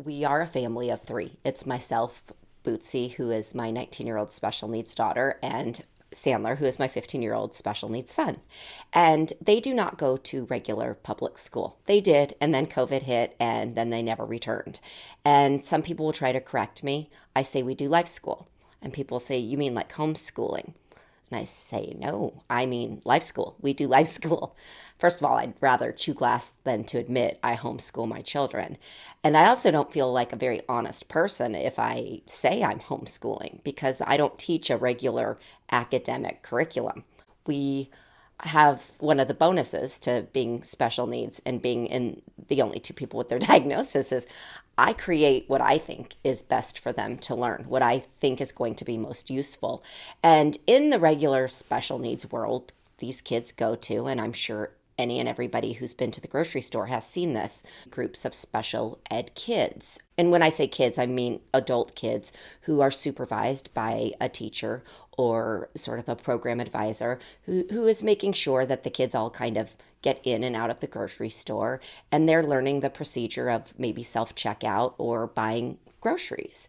We are a family of three. It's myself, Bootsy, who is my 19-year-old special needs daughter, and Sandler, who is my 15-year-old special needs son. And they do not go to regular public school. They did, and then COVID hit, and then they never returned. And some people will try to correct me. I say we do life school. And people say, you mean like homeschooling? And I say, no, I mean life school. We do life school. First of all, I'd rather chew glass than to admit I homeschool my children. And I also don't feel like a very honest person if I say I'm homeschooling because I don't teach a regular academic curriculum. We have one of the bonuses to being special needs and being in the only two people with their diagnosis is I create what I think is best for them to learn, what I think is going to be most useful. And in the regular special needs world, these kids go to, and I'm sure any and everybody who's been to the grocery store has seen this, groups of special ed kids. And when I say kids, I mean adult kids who are supervised by a teacher or sort of a program advisor who is making sure that the kids all kind of get in and out of the grocery store and they're learning the procedure of maybe self checkout or buying groceries.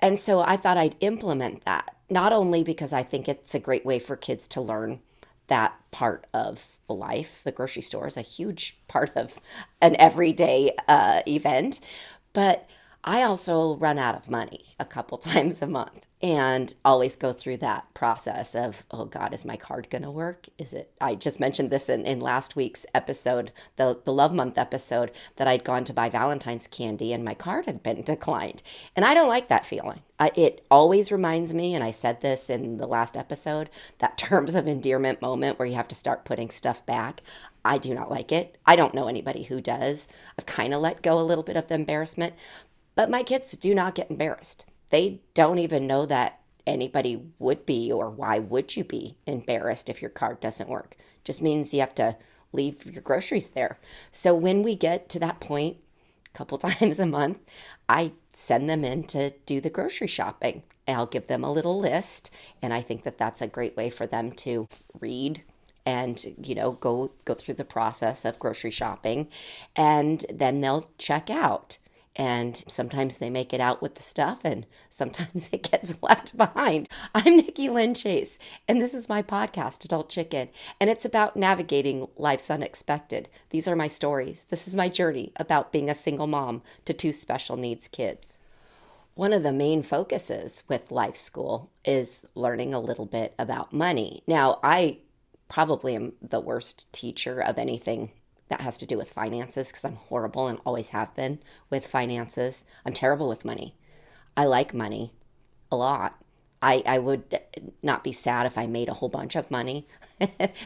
And so I thought I'd implement that, not only because I think it's a great way for kids to learn that part of life. The grocery store is a huge part of an everyday event, but I also run out of money a couple times a month and always go through that process of, oh God, is my card going to work? Is it? I just mentioned this in last week's episode, the Love Month episode, that I'd gone to buy Valentine's candy and my card had been declined. And I don't like that feeling. It always reminds me, and I said this in the last episode, that terms of endearment moment where you have to start putting stuff back. I do not like it. I don't know anybody who does. I've kind of let go a little bit of the embarrassment, but my kids do not get embarrassed. They don't even know that anybody would be, or why would you be embarrassed if your card doesn't work? Just means you have to leave your groceries there. So when we get to that point, a couple times a month, I send them in to do the grocery shopping. I'll give them a little list, and I think that that's a great way for them to read and go through the process of grocery shopping, and then they'll check out. And sometimes they make it out with the stuff, and sometimes it gets left behind. I'm Nikki Lynn Chase, and this is my podcast, Adult Chicken, and it's about navigating life's unexpected. These are my stories. This is my journey about being a single mom to two special needs kids. One of the main focuses with Life School is learning a little bit about money. Now, I probably am the worst teacher of anything that has to do with finances because I'm horrible and always have been with finances. I'm terrible with money. I like money a lot. I would not be sad if I made a whole bunch of money.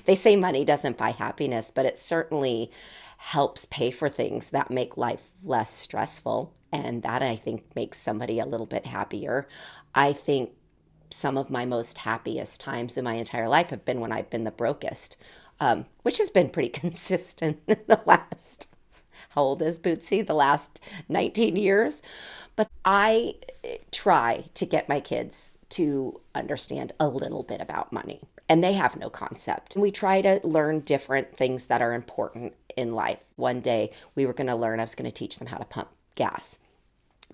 They say money doesn't buy happiness, but it certainly helps pay for things that make life less stressful. And that I think makes somebody a little bit happier. I think some of my most happiest times in my entire life have been when I've been the brokest, which has been pretty consistent in the last, how old is Bootsy? The last 19 years. But I try to get my kids to understand a little bit about money, and they have no concept. We try to learn different things that are important in life. One day we were going to learn, I was going to teach them how to pump gas,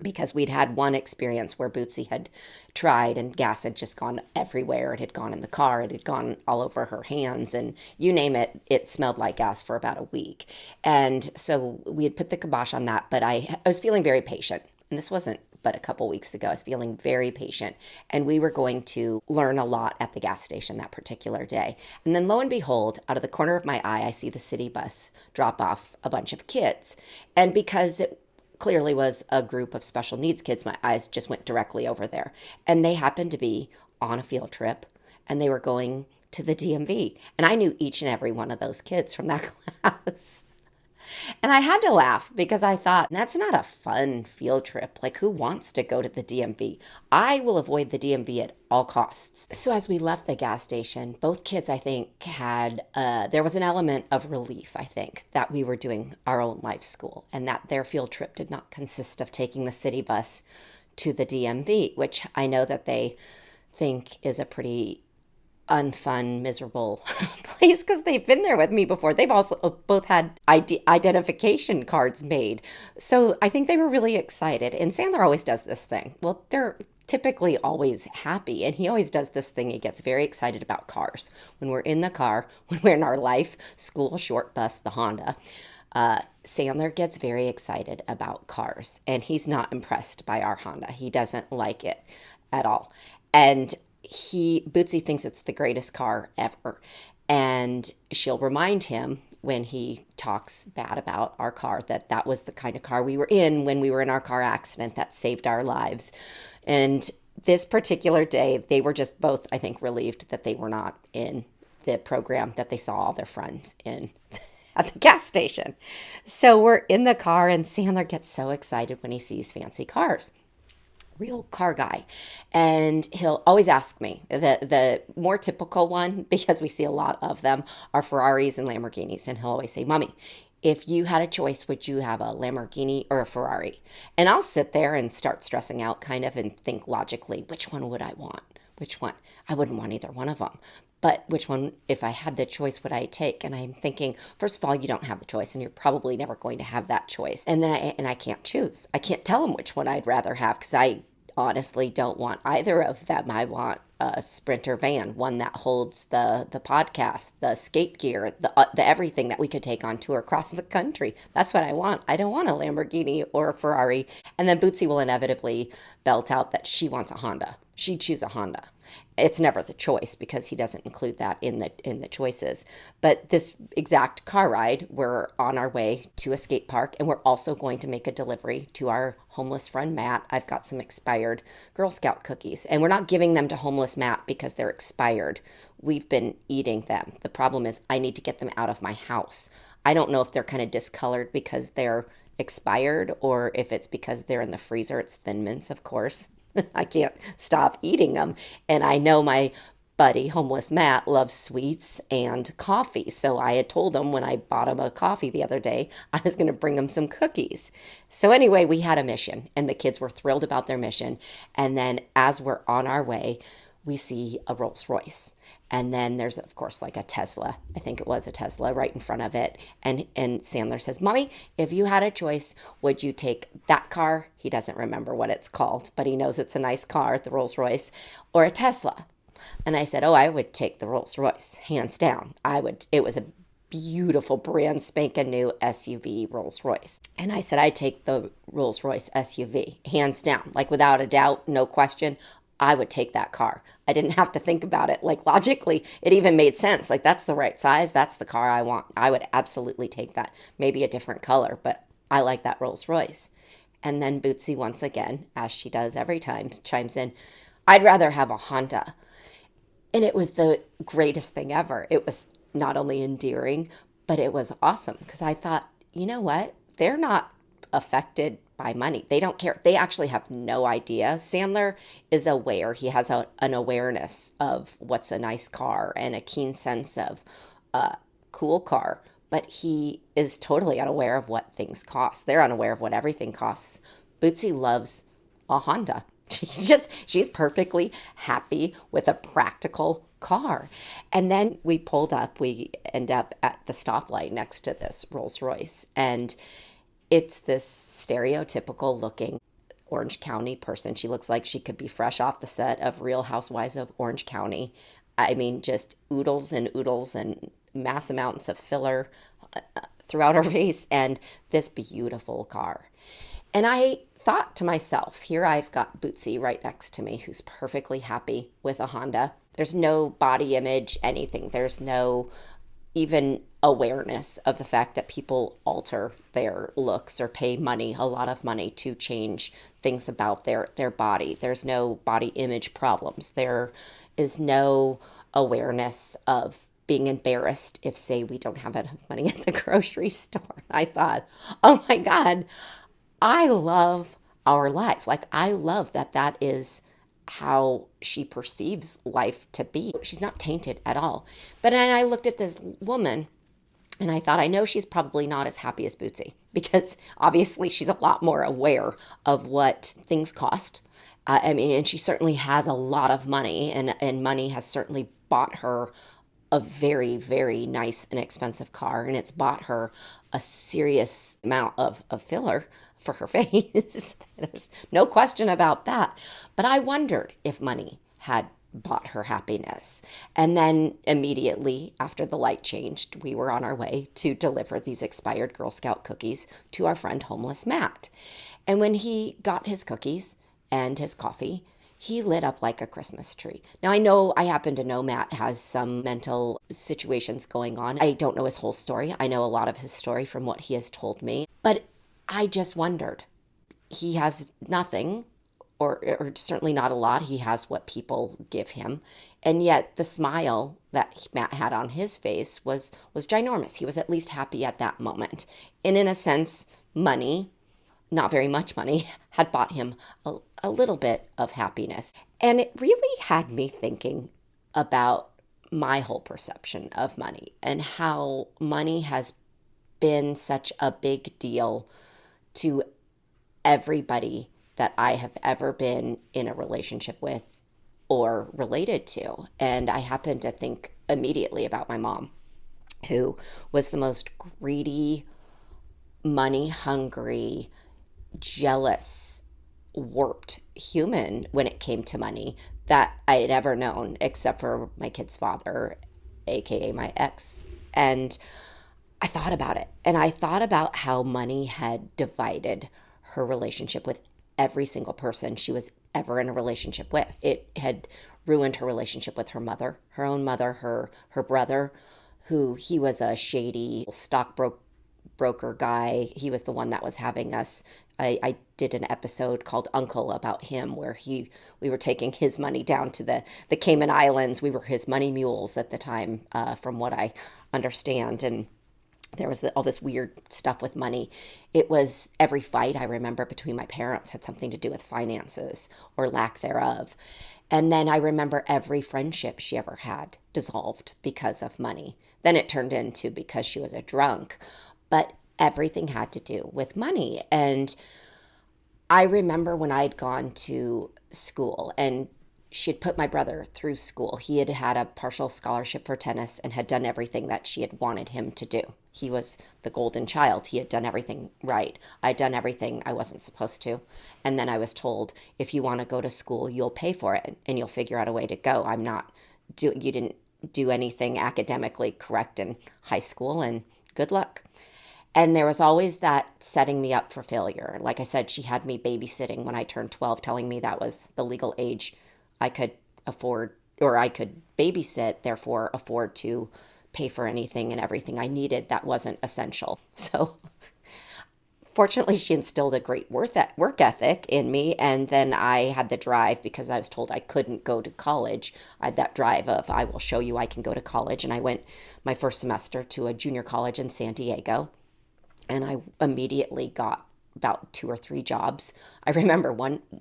because we'd had one experience where Bootsy had tried and gas had just gone everywhere. It had gone in the car. It had gone all over her hands, and you name it, it smelled like gas for about a week. And so we had put the kibosh on that, but I was feeling very patient. And this wasn't but a couple weeks ago. I was feeling very patient, and we were going to learn a lot at the gas station that particular day. And then lo and behold, out of the corner of my eye, I see the city bus drop off a bunch of kids. And because it clearly was a group of special needs kids, my eyes just went directly over there. And they happened to be on a field trip, and they were going to the DMV. And I knew each and every one of those kids from that class. And I had to laugh because I thought, that's not a fun field trip. Like, who wants to go to the DMV? I will avoid the DMV at all costs. So as we left the gas station, both kids, I think, had, there was an element of relief, I think, that we were doing our own life school and that their field trip did not consist of taking the city bus to the DMV, which I know that they think is a pretty unfun, miserable place because they've been there with me before. They've also both had identification cards made. So I think they were really excited. And Sandler always does this thing. Well, they're typically always happy. And he always does this thing. He gets very excited about cars. When we're in the car, when we're in our life school short bus, the Honda, Sandler gets very excited about cars. And he's not impressed by our Honda. He doesn't like it at all. And Bootsy thinks it's the greatest car ever. And she'll remind him when he talks bad about our car that that was the kind of car we were in when we were in our car accident that saved our lives. And this particular day, they were just both, I think, relieved that they were not in the program that they saw all their friends in at the gas station. So we're in the car, and Sandler gets so excited when he sees fancy cars. Real car guy. And he'll always ask me. The more typical one, because we see a lot of them, are Ferraris and Lamborghinis. And he'll always say, Mommy, if you had a choice, would you have a Lamborghini or a Ferrari? And I'll sit there and start stressing out kind of and think logically, which one would I want? Which one? I wouldn't want either one of them. But which one, if I had the choice, would I take? And I'm thinking, first of all, you don't have the choice, and you're probably never going to have that choice. And then I can't choose. I can't tell him which one I'd rather have because I honestly don't want either of them. I want a Sprinter van, one that holds the podcast, the skate gear, the everything that we could take on tour across the country. That's what I want. I don't want a Lamborghini or a Ferrari. And then Bootsy will inevitably belt out that she wants a Honda. She'd choose a Honda. It's never the choice because he doesn't include that in the choices. But this exact car ride, we're on our way to a skate park, and we're also going to make a delivery to our homeless friend Matt. I've got some expired Girl Scout cookies, and we're not giving them to homeless Matt because they're expired. We've been eating them. The problem is I need to get them out of my house. I don't know if they're kind of discolored because they're expired or if it's because they're in the freezer. It's Thin Mints, of course. I can't stop eating them. And I know my buddy, homeless Matt, loves sweets and coffee. So I had told him when I bought him a coffee the other day, I was going to bring him some cookies. So anyway, we had a mission, and the kids were thrilled about their mission. And then as we're on our way, we see a Rolls Royce. And then there's, of course, like a Tesla. I think it was a Tesla right in front of it. And Sandler says, Mommy, if you had a choice, would you take that car? He doesn't remember what it's called, but he knows it's a nice car, the Rolls Royce, or a Tesla. And I said, oh, I would take the Rolls Royce, hands down. I would. It was a beautiful brand spanking new SUV Rolls Royce. And I said, I'd take the Rolls Royce SUV, hands down, like without a doubt, no question. I would take that car. I didn't have to think about it. Like logically, it even made sense. Like that's the right size. That's the car I want. I would absolutely take that. Maybe a different color, but I like that Rolls Royce. And then Bootsy once again, as she does every time, chimes in, I'd rather have a Honda. And it was the greatest thing ever. It was not only endearing, but it was awesome because I thought, you know what? They're not affected by money. They don't care. They actually have no idea. Sandler is aware. He has an awareness of what's a nice car and a keen sense of a cool car, but he is totally unaware of what things cost. They're unaware of what everything costs. Bootsy loves a Honda. She's perfectly happy with a practical car. And then we pulled up, we end up at the stoplight next to this Rolls Royce, and it's this stereotypical looking Orange County person. She looks like she could be fresh off the set of Real Housewives of Orange County. I mean, just oodles and mass amounts of filler throughout her face, and this beautiful car. And I thought to myself, here I've got Bootsy right next to me who's perfectly happy with a Honda. There's no body image, anything. There's no even awareness of the fact that people alter their looks or pay money, a lot of money, to change things about their body. There's no body image problems. There is no awareness of being embarrassed if, say, we don't have enough money at the grocery store. I thought, oh my God, I love our life. Like, I love that is how she perceives life to be. She's not tainted at all. But then I looked at this woman and I thought, I know she's probably not as happy as Bootsy because obviously she's a lot more aware of what things cost. I mean, and she certainly has a lot of money, and money has certainly bought her a very, very nice and expensive car, and it's bought her a serious amount of filler for her face. There's no question about that. But I wondered if money had bought her happiness. And then immediately after the light changed, we were on our way to deliver these expired Girl Scout cookies to our friend homeless Matt. And when he got his cookies and his coffee, he lit up like a Christmas tree. Now, I happen to know Matt has some mental situations going on. I don't know his whole story. I know a lot of his story from what he has told me. But I just wondered. He has nothing, or certainly not a lot. He has what people give him. And yet the smile that Matt had on his face was ginormous. He was at least happy at that moment. And in a sense, money, not very much money, had bought him a little bit of happiness. And it really had me thinking about my whole perception of money and how money has been such a big deal to everybody that I have ever been in a relationship with or related to. And I happen to think immediately about my mom, who was the most greedy, money hungry, jealous, warped human when it came to money that I had ever known, except for my kid's father, aka my ex. And I thought about it, and I thought about how money had divided her relationship with every single person she was ever in a relationship with. It had ruined her relationship with her mother, her own mother, her brother, who he was a shady stockbroker guy. He was the one that was having us. I did an episode called Uncle about him, where we were taking his money down to the Cayman Islands. We were his money mules at the time, from what I understand. And there was all this weird stuff with money. It was every fight I remember between my parents had something to do with finances or lack thereof. And then I remember every friendship she ever had dissolved because of money. Then it turned into because she was a drunk. But everything had to do with money. And I remember when I'd gone to school and she had put my brother through school. He had had a partial scholarship for tennis and had done everything that she had wanted him to do. He was the golden child. He had done everything right. I'd done everything I wasn't supposed to. And then I was told, if you want to go to school, you'll pay for it and you'll figure out a way to go. You didn't do anything academically correct in high school, and good luck. And there was always that setting me up for failure. Like I said, she had me babysitting when I turned 12, telling me that was the legal age I could afford, or I could babysit, therefore afford to pay for anything and everything I needed that wasn't essential. So fortunately, she instilled a great work ethic in me. And then I had the drive, because I was told I couldn't go to college. I had that drive of, I will show you I can go to college. And I went my first semester to a junior college in San Diego. And I immediately got about 2 or 3 jobs. I remember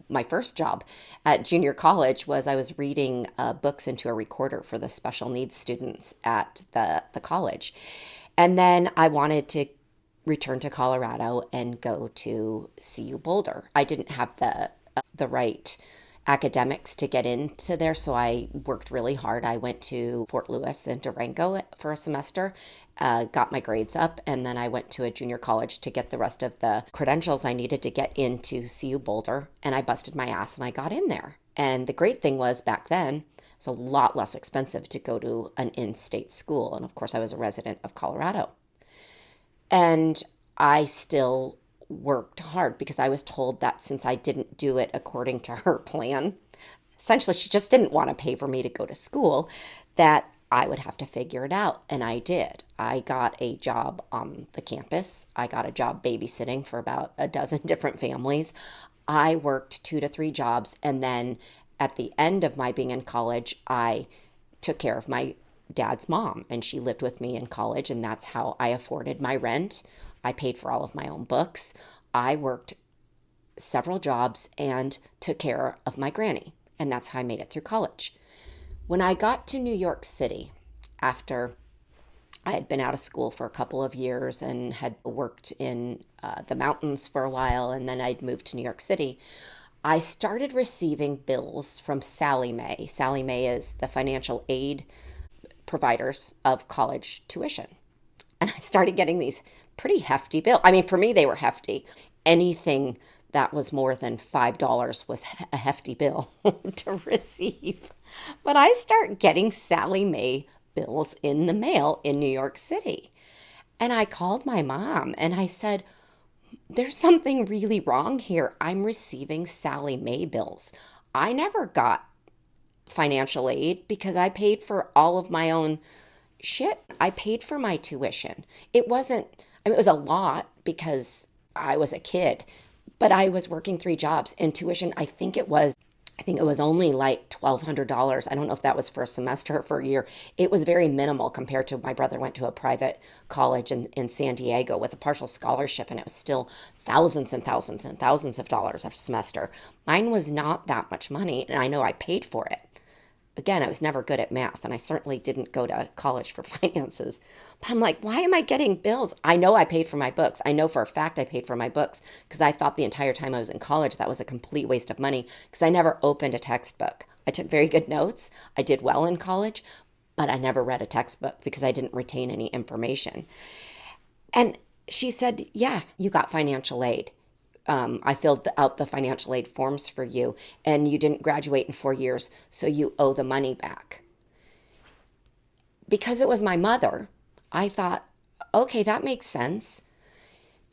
my first job at junior college was I was reading books into a recorder for the special needs students at the college. And then I wanted to return to Colorado and go to CU Boulder. I didn't have the right academics to get into there, so I worked really hard. I went to Fort Lewis and Durango for a semester, got my grades up, and then I went to a junior college to get the rest of the credentials I needed to get into CU Boulder, and I busted my ass and I got in there. And the great thing was, back then, it's a lot less expensive to go to an in-state school, and of course I was a resident of Colorado. And I still worked hard because I was told that since I didn't do it according to her plan, essentially she just didn't want to pay for me to go to school, that I would have to figure it out. And I did. I got a job on the campus. I got a job babysitting for about a dozen different families. I worked 2 to 3 jobs. And then at the end of my being in college, I took care of my dad's mom, and she lived with me in college. And that's how I afforded my rent. I paid for all of my own books. I worked several jobs and took care of my granny. And that's how I made it through college. When I got to New York City, after I had been out of school for a couple of years and had worked in the mountains for a while, and then I'd moved to New York City, I started receiving bills from Sallie Mae. Sallie Mae is the financial aid providers of college tuition. And I started getting these pretty hefty bills. I mean, for me, they were hefty. Anything that was more than $5 was a hefty bill to receive. But I start getting Sallie Mae bills in the mail in New York City. And I called my mom and I said, there's something really wrong here. I'm receiving Sallie Mae bills. I never got financial aid because I paid for all of my own shit. I paid for my tuition. It wasn't, I mean, it was a lot because I was a kid, but I was working three jobs and tuition, I think it was only like $1,200. I don't know if that was for a semester or for a year. It was very minimal compared to my brother went to a private college in San Diego with a partial scholarship, and it was still thousands and thousands and thousands of dollars a semester. Mine was not that much money, and I know I paid for it. Again, I was never good at math, and I certainly didn't go to college for finances. But I'm like, why am I getting bills? I know I paid for my books. I know for a fact I paid for my books because I thought the entire time I was in college that was a complete waste of money because I never opened a textbook. I took very good notes. I did well in college, but I never read a textbook because I didn't retain any information. And she said, yeah, you got financial aid. I filled out the financial aid forms for you, and you didn't graduate in 4 years, so you owe the money back. Because it was my mother, I thought, okay, that makes sense.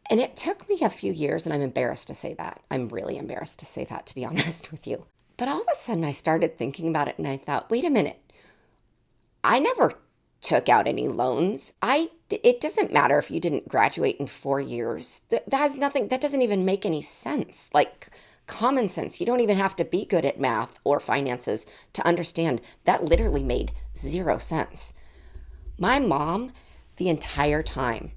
And it took me a few years, and I'm embarrassed to say that. I'm really embarrassed to say that, to be honest with you. But all of a sudden, I started thinking about it, and I thought, wait a minute. I never took out any loans. It doesn't matter if you didn't graduate in 4 years. That has nothing, that doesn't even make any sense. Like common sense. You don't even have to be good at math or finances to understand that literally made zero sense. My mom, the entire time,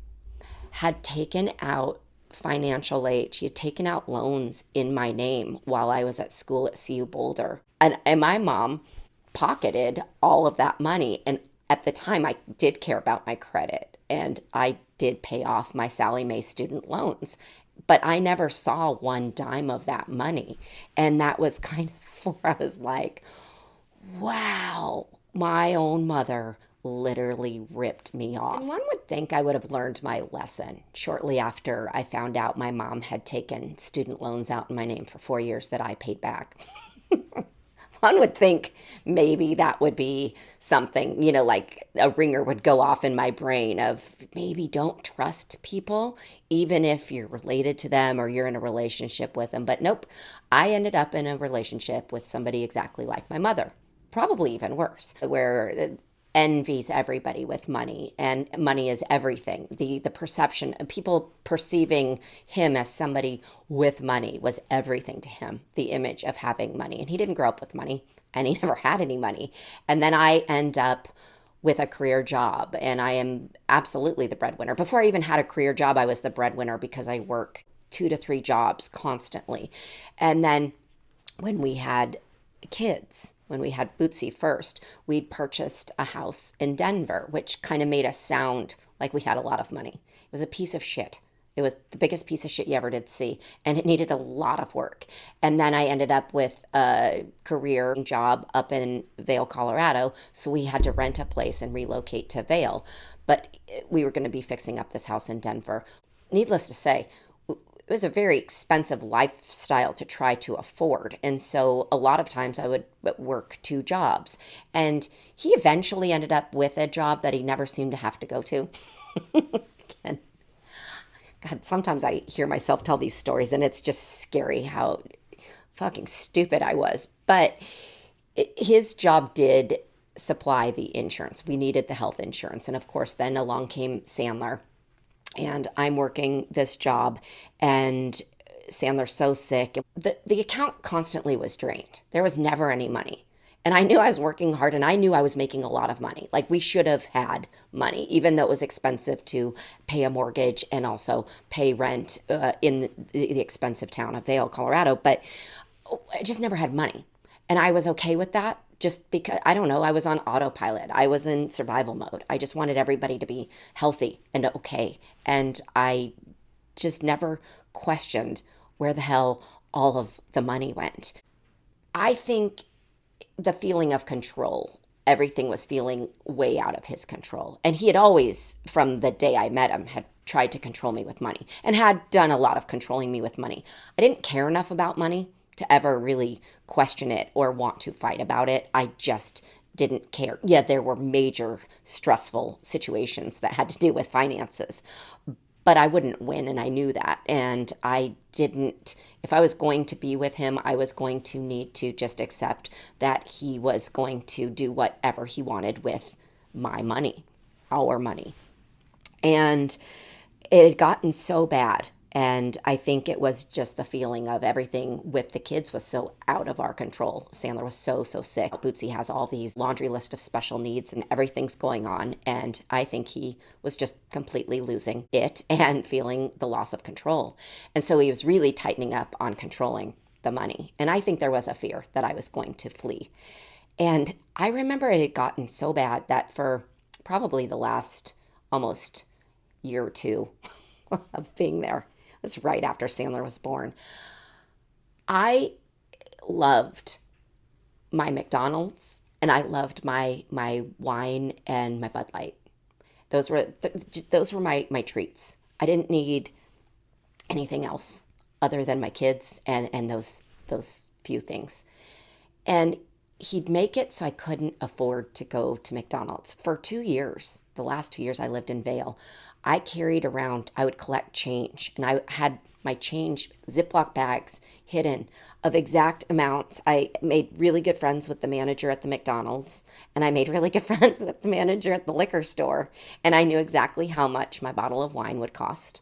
had taken out financial aid. She had taken out loans in my name while I was at school at CU Boulder. And my mom pocketed all of that money. And at the time, I did care about my credit and I did pay off my Sallie Mae student loans, but I never saw one dime of that money. And that was kind of where I was like, wow, my own mother literally ripped me off. And one would think I would have learned my lesson shortly after I found out my mom had taken student loans out in my name for 4 years that I paid back. One would think maybe that would be something, like a ringer would go off in my brain of maybe don't trust people, even if you're related to them or you're in a relationship with them. But nope, I ended up in a relationship with somebody exactly like my mother, probably even worse, where envies everybody with money and money is everything. The perception of people perceiving him as somebody with money was everything to him, the image of having money. And he didn't grow up with money and he never had any money. And then I end up with a career job and I am absolutely the breadwinner. Before I even had a career job, I was the breadwinner because I work 2 to 3 jobs constantly. And then when we had kids, when we had Bootsy first, we'd purchased a house in Denver, which kind of made us sound like we had a lot of money. It was a piece of shit. It was the biggest piece of shit you ever did see, and it needed a lot of work. And then I ended up with a career job up in Vail, Colorado, so we had to rent a place and relocate to Vail. But we were going to be fixing up this house in Denver. Needless to say, it was a very expensive lifestyle to try to afford. And so a lot of times I would work 2 jobs. And he eventually ended up with a job that he never seemed to have to go to. Again, God, sometimes I hear myself tell these stories and it's just scary how fucking stupid I was. But his job did supply the insurance. We needed the health insurance. And of course, then along came Sandler. And I'm working this job and Sandler's so sick. The account constantly was drained. There was never any money. And I knew I was working hard and I knew I was making a lot of money. Like we should have had money, even though it was expensive to pay a mortgage and also pay rent in the expensive town of Vail, Colorado. But I just never had money. And I was okay with that just because, I don't know, I was on autopilot. I was in survival mode. I just wanted everybody to be healthy and okay. And I just never questioned where the hell all of the money went. I think the feeling of control, everything was feeling way out of his control. And he had always, from the day I met him, had tried to control me with money and had done a lot of controlling me with money. I didn't care enough about money to ever really question it or want to fight about it. I just didn't care. Yeah, there were major stressful situations that had to do with finances, but I wouldn't win, and I knew that. And I didn't, if I was going to be with him, I was going to need to just accept that he was going to do whatever he wanted with my money, our money. And it had gotten so bad. And I think it was just the feeling of everything with the kids was so out of our control. Sandler was so sick. Bootsy has all these laundry list of special needs and everything's going on. And I think he was just completely losing it and feeling the loss of control. And so he was really tightening up on controlling the money. And I think there was a fear that I was going to flee. And I remember it had gotten so bad that for probably the last almost year or two of being there, it was right after Sandler was born, I loved my McDonald's and I loved my wine and my Bud Light. Those were my treats. I didn't need anything else other than my kids and those few things. And he'd make it so I couldn't afford to go to McDonald's. For 2 years, the last 2 years I lived in Vail, I carried around, I would collect change, and I had my change Ziploc bags hidden of exact amounts. I made really good friends with the manager at the McDonald's, and I made really good friends with the manager at the liquor store, and I knew exactly how much my bottle of wine would cost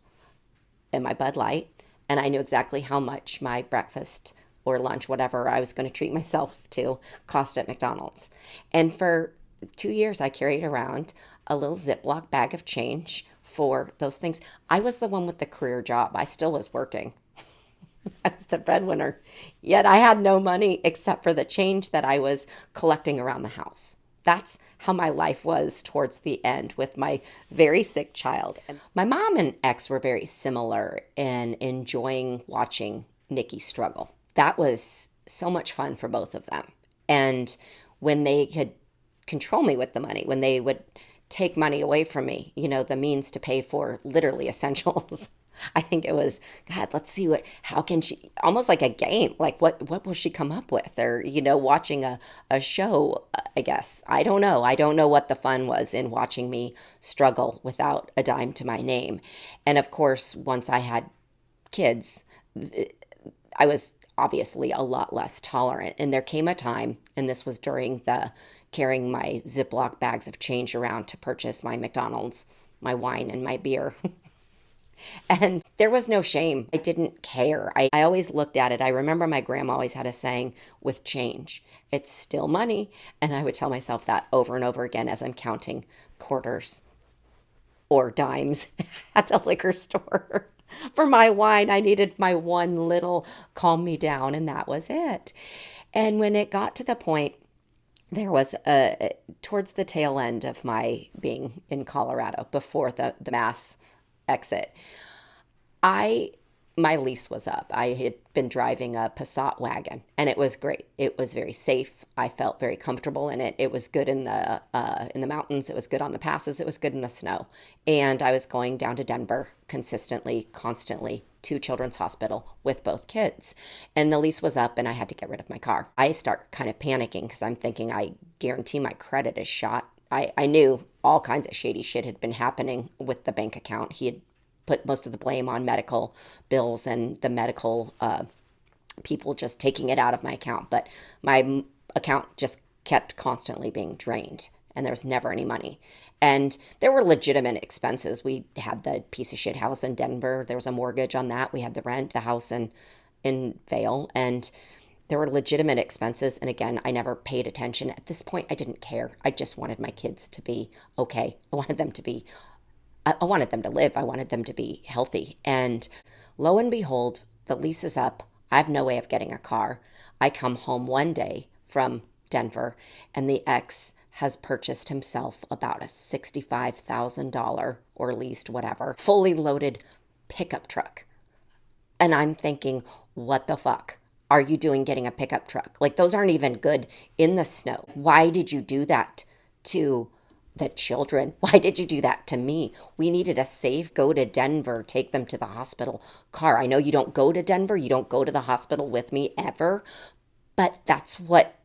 and my Bud Light, and I knew exactly how much my breakfast or lunch, whatever I was going to treat myself to, cost at McDonald's. And for 2 years, I carried around a little Ziploc bag of change for those things. I was the one with the career job. I still was working. I was the breadwinner. Yet I had no money except for the change that I was collecting around the house. That's how my life was towards the end with my very sick child. And my mom and ex were very similar in enjoying watching Nikki struggle. That was so much fun for both of them. And when they could control me with the money, when they would take money away from me, the means to pay for literally essentials. I think it was, God, let's see how can she, almost like a game, like what will she come up with? Or, watching a show, I guess. I don't know. I don't know what the fun was in watching me struggle without a dime to my name. And of course, once I had kids, I was obviously a lot less tolerant. And there came a time, and this was during the carrying my Ziploc bags of change around to purchase my McDonald's, my wine, and my beer. And there was no shame. I didn't care. I always looked at it. I remember my grandma always had a saying with change, it's still money. And I would tell myself that over and over again as I'm counting quarters or dimes at the liquor store. For my wine, I needed my one little calm me down, and that was it. And when it got to the point, there was towards the tail end of my being in Colorado before the mass exit, my lease was up. I had been driving a Passat wagon, and it was great. It was very safe. I felt very comfortable in it. It was good in the mountains. It was good on the passes. It was good in the snow. And I was going down to Denver consistently, constantly to Children's Hospital with both kids. And the lease was up, and I had to get rid of my car. I start kind of panicking because I'm thinking I guarantee my credit is shot. I knew all kinds of shady shit had been happening with the bank account. He had put most of the blame on medical bills and the medical people just taking it out of my account. But my account just kept constantly being drained, and there was never any money. And there were legitimate expenses. We had the piece of shit house in Denver. There was a mortgage on that. We had the rent, a house in Vail, and there were legitimate expenses. And again, I never paid attention. At this point, I didn't care. I just wanted my kids to be okay. I wanted them to live. I wanted them to be healthy. And lo and behold, the lease is up. I have no way of getting a car. I come home one day from Denver, and the ex has purchased himself about a $65,000 or leased whatever, fully loaded pickup truck And I'm thinking, what the fuck are you doing getting a pickup truck? Like, those aren't even good in the snow. Why did you do that to the children? Why did you do that to me? We needed a safe go to Denver, take them to the hospital car. I know you don't go to Denver, you don't go to the hospital with me ever, but that's what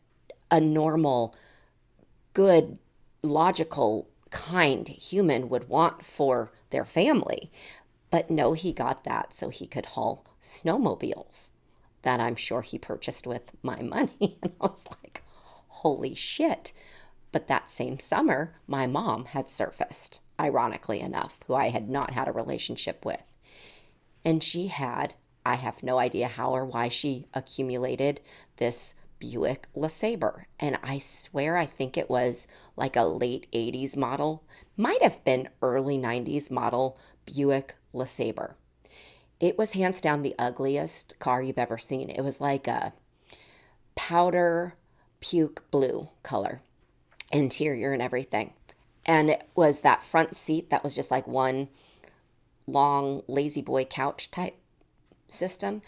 a normal, good, logical, kind human would want for their family. But no, he got that so he could haul snowmobiles that I'm sure he purchased with my money. And I was like, holy shit. But that same summer, my mom had surfaced, ironically enough, who I had not had a relationship with. And she had, I have no idea how or why she accumulated this Buick LeSabre. And I swear, I think it was like a late 80s model, might have been early 90s model Buick LeSabre. It was hands down the ugliest car you've ever seen. It was like a powder puke blue color, interior and everything. And it was that front seat that was just like one long lazy boy couch type system.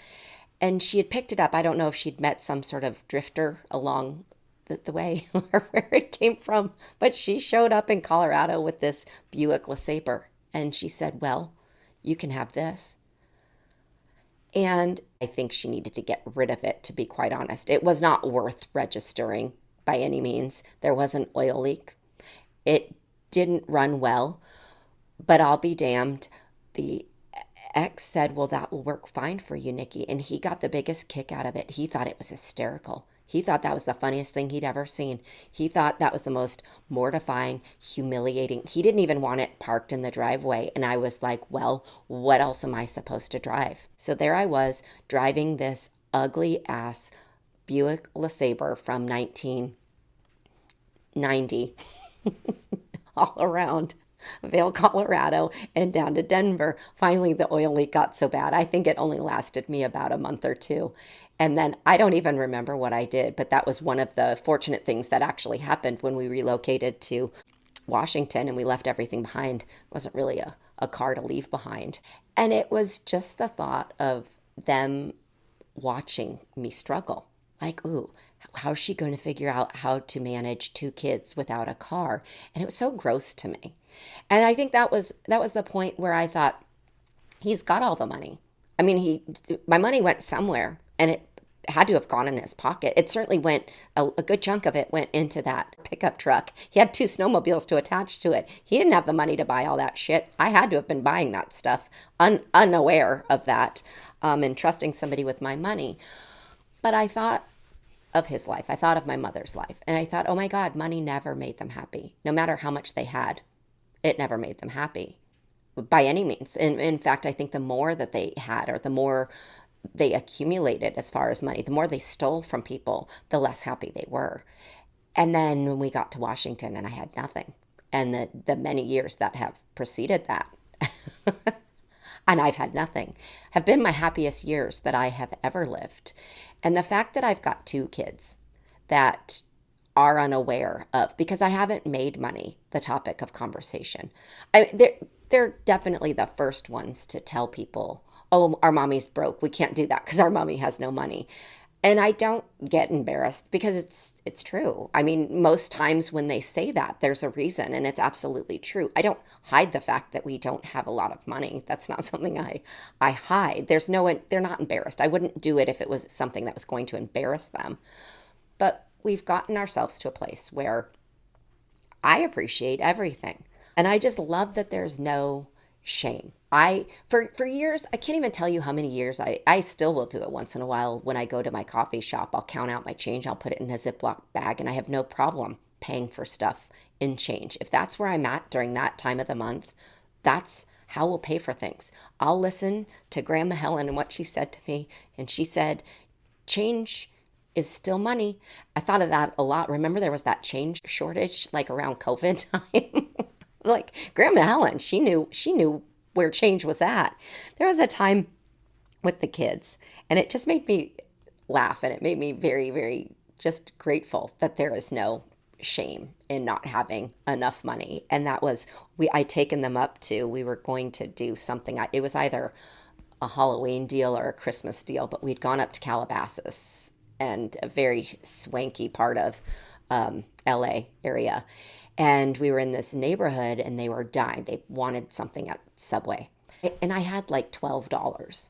And she had picked it up. I don't know if she'd met some sort of drifter along the way or where it came from, but she showed up in Colorado with this Buick LeSabre. And she said, well, you can have this. And I think she needed to get rid of it, to be quite honest. It was not worth registering by any means. There was an oil leak. It didn't run well, but I'll be damned. The ex said, well, that will work fine for you, Nikki. And he got the biggest kick out of it. He thought it was hysterical. He thought that was the funniest thing he'd ever seen. He thought that was the most mortifying, humiliating. He didn't even want it parked in the driveway. And I was like, well, what else am I supposed to drive? So there I was driving this ugly ass Buick LeSabre from 1990 all around Vail, Colorado, and down to Denver. Finally, the oil leak got so bad. I think it only lasted me about a month or two. And then I don't even remember what I did, but that was one of the fortunate things that actually happened when we relocated to Washington and we left everything behind. It wasn't really a car to leave behind. And it was just the thought of them watching me struggle. Like, ooh, how's she going to figure out how to manage two kids without a car? And it was so gross to me. And I think that was the point where I thought, he's got all the money. I mean, my money went somewhere, and it had to have gone in his pocket. It certainly went, a good chunk of it went into that pickup truck. He had two snowmobiles to attach to it. He didn't have the money to buy all that shit. I had to have been buying that stuff, unaware of that, and trusting somebody with my money. But I thought of his life. I thought of my mother's life. And I thought, oh my God, money never made them happy. No matter how much they had, it never made them happy by any means. And in fact, I think the more that they had, or the more they accumulated as far as money, the more they stole from people, the less happy they were. And then when we got to Washington and I had nothing, and the many years that have preceded that, and I've had nothing, have been my happiest years that I have ever lived. And the fact that I've got two kids that are unaware of, because I haven't made money the topic of conversation. They're definitely the first ones to tell people, oh, our mommy's broke. We can't do that because our mommy has no money. And I don't get embarrassed because it's true. I mean, most times when they say that, there's a reason, and it's absolutely true. I don't hide the fact that we don't have a lot of money. That's not something I hide. They're not embarrassed. I wouldn't do it if it was something that was going to embarrass them. But we've gotten ourselves to a place where I appreciate everything. And I just love that there's no shame. For years, I can't even tell you how many years I still will do it once in a while when I go to my coffee shop. I'll count out my change, I'll put it in a Ziploc bag, and I have no problem paying for stuff in change. If that's where I'm at during that time of the month, that's how we'll pay for things. I'll listen to Grandma Helen and what she said to me, and she said, change is still money. I thought of that a lot. Remember there was that change shortage like around COVID time? Like Grandma Helen, she knew where change was at. There was a time with the kids, and it just made me laugh, and it made me very, very just grateful that there is no shame in not having enough money. And that was I'd taken them up to, we were going to do something. It was either a Halloween deal or a Christmas deal, but we'd gone up to Calabasas and a very swanky part of LA area. And we were in this neighborhood and they were dying. They wanted something at Subway. And I had like $12.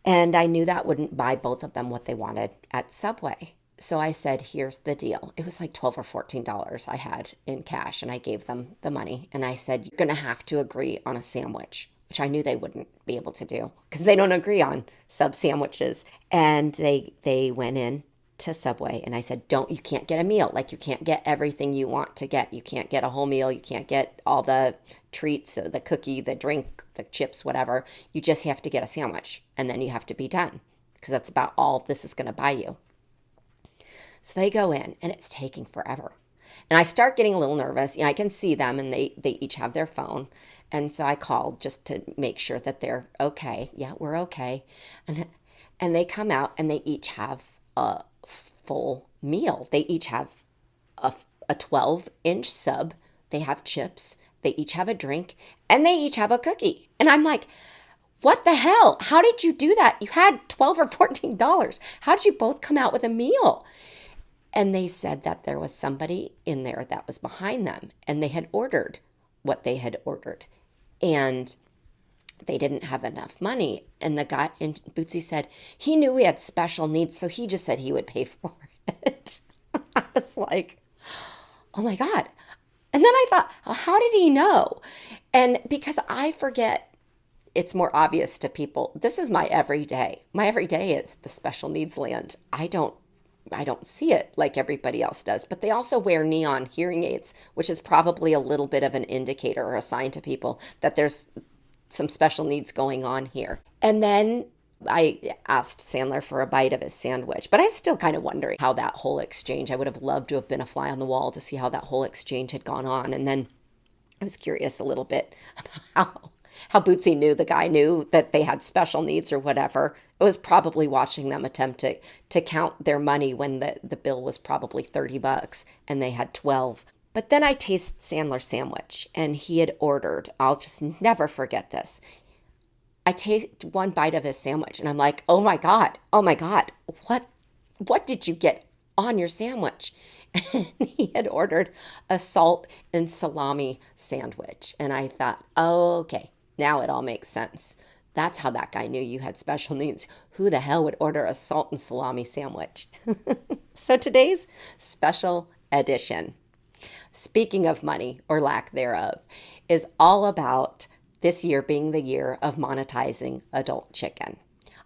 And I knew that wouldn't buy both of them what they wanted at Subway. So I said, here's the deal. It was like $12 or $14 I had in cash, and I gave them the money. And I said, you're going to have to agree on a sandwich, which I knew they wouldn't be able to do because they don't agree on sub sandwiches. And they went in to Subway and I said, you can't get a meal. Like, you can't get everything you want to get. You can't get a whole meal. You can't get all the treats, the cookie, the drink, the chips, whatever. You just have to get a sandwich and then you have to be done because that's about all this is going to buy you. So they go in and it's taking forever. And I start getting a little nervous. I can see them and they each have their phone. And so I called just to make sure that they're okay. Yeah, we're okay. And they come out and they each have a full meal. They each have a 12-inch sub. They have chips. They each have a drink. And they each have a cookie. And I'm like, what the hell? How did you do that? You had $12 or $14. How did you both come out with a meal? And they said that there was somebody in there that was behind them and they had ordered what they had ordered and they didn't have enough money. And the guy, and Bootsy said, he knew we had special needs, so he just said he would pay for it. I was like, oh my God. And then I thought, well, how did he know? And because I forget, it's more obvious to people. This is my everyday. My everyday is the special needs land. I don't see it like everybody else does, but they also wear neon hearing aids, which is probably a little bit of an indicator or a sign to people that there's some special needs going on here. And then I asked Sandler for a bite of his sandwich, but I was still kind of wondering how that whole exchange, I would have loved to have been a fly on the wall to see how that whole exchange had gone on. And then I was curious a little bit about how Bootsy knew the guy knew that they had special needs or whatever. It was probably watching them attempt to count their money when the bill was probably $30 and they had 12. But then I taste Sandler's sandwich and he had ordered, I'll just never forget this. I taste one bite of his sandwich and I'm like, oh my God, what did you get on your sandwich? And he had ordered a salt and salami sandwich. And I thought, oh, okay, now it all makes sense. That's how that guy knew you had special needs. Who the hell would order a salt and salami sandwich? So today's special edition, speaking of money or lack thereof, is all about this year being the year of monetizing adult chicken.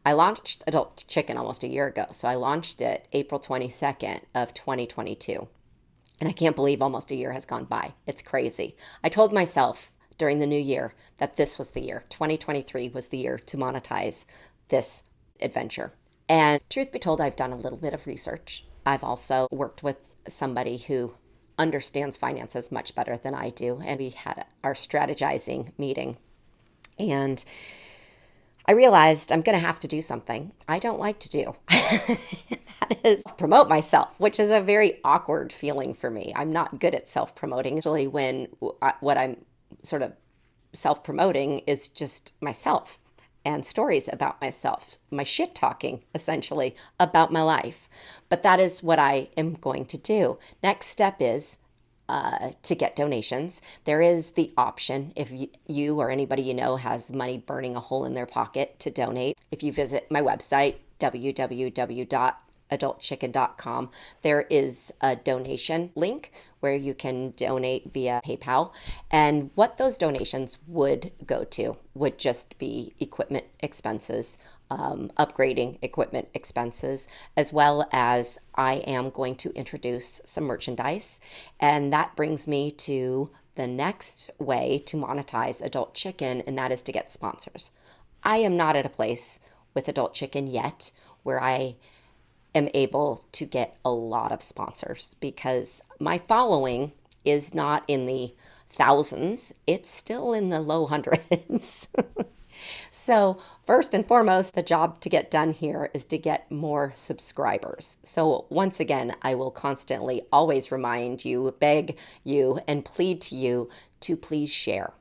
I launched Adult Chicken almost a year ago. So I launched it April 22nd of 2022. And I can't believe almost a year has gone by. It's crazy. I told myself during the new year that this was the year. 2023 was the year to monetize this adventure. And truth be told, I've done a little bit of research. I've also worked with somebody who understands finances much better than I do. And we had our strategizing meeting. And I realized I'm going to have to do something I don't like to do. That is promote myself, which is a very awkward feeling for me. I'm not good at self-promoting. Usually when what I'm sort of self-promoting is just myself and stories about myself, my shit talking essentially about my life. But that is what I am going to do. Next step is to get donations. There is the option, if you or anybody you know has money burning a hole in their pocket, to donate. If you visit my website, www.adultchicken.com, there is a donation link where you can donate via PayPal. And what those donations would go to would just be equipment expenses, upgrading equipment expenses, as well as I am going to introduce some merchandise. And that brings me to the next way to monetize Adult Chicken, and that is to get sponsors. I am not at a place with Adult Chicken yet where I am able to get a lot of sponsors because my following is not in the thousands. It's still in the low hundreds. So first and foremost, the job to get done here is to get more subscribers. So once again, I will constantly always remind you, beg you, and plead to you to please share.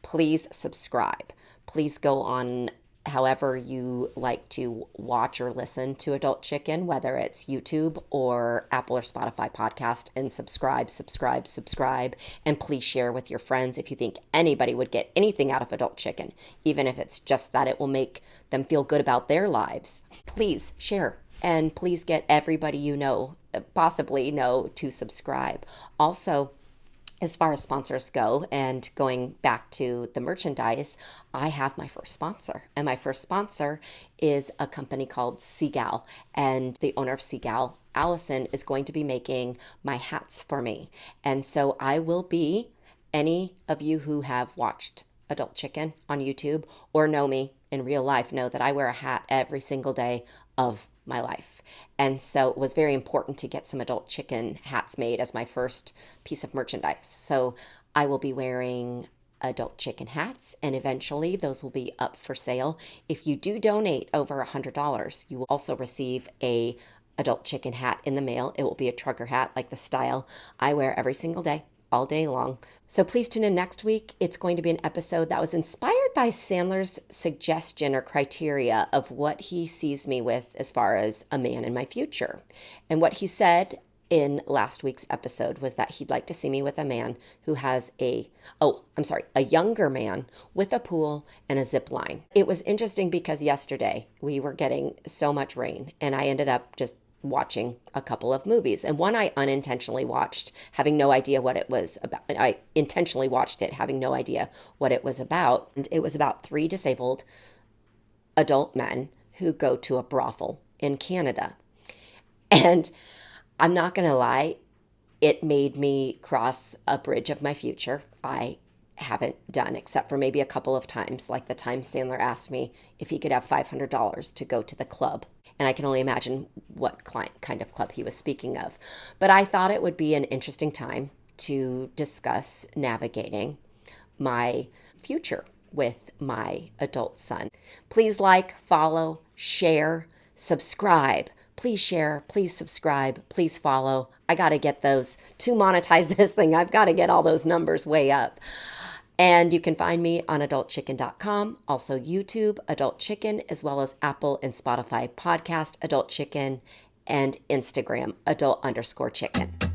Please subscribe. Please go on however you like to watch or listen to Adult Chicken, whether it's YouTube or Apple or Spotify podcast, and subscribe, and please share with your friends if you think anybody would get anything out of Adult Chicken, even if it's just that it will make them feel good about their lives. Please share, and please get everybody you know, possibly know, to subscribe. Also, as far as sponsors go, and going back to the merchandise, I have my first sponsor. And my first sponsor is a company called Seagal. And the owner of Seagal, Allison, is going to be making my hats for me. And so I will be, any of you who have watched Adult Chicken on YouTube or know me in real life know that I wear a hat every single day of my life. And so it was very important to get some Adult Chicken hats made as my first piece of merchandise. So I will be wearing Adult Chicken hats, and eventually those will be up for sale. If you do donate over $100, you will also receive a Adult Chicken hat in the mail. It will be a trucker hat, like the style I wear every single day, all day long. So please tune in next week. It's going to be an episode that was inspired by Sandler's suggestion or criteria of what he sees me with as far as a man in my future. And what he said in last week's episode was that he'd like to see me with a man who has a younger man with a pool and a zip line. It was interesting because yesterday we were getting so much rain, and I ended up just watching a couple of movies, and one I unintentionally watched, having no idea what it was about. I intentionally watched it having no idea what it was about, and it was about 3 disabled adult men who go to a brothel in Canada. And I'm not gonna lie, it made me cross a bridge of my future I haven't done, except for maybe a couple of times, like the time Sandler asked me if he could have $500 to go to the club. And I can only imagine what kind of club he was speaking of. But I thought it would be an interesting time to discuss navigating my future with my adult son. Please like, follow, share, subscribe. Please share, please subscribe, please follow. I got to get those, to monetize this thing, I've got to get all those numbers way up. And you can find me on adultchicken.com, also YouTube, Adult Chicken, as well as Apple and Spotify podcast, Adult Chicken, and Instagram, adult_chicken.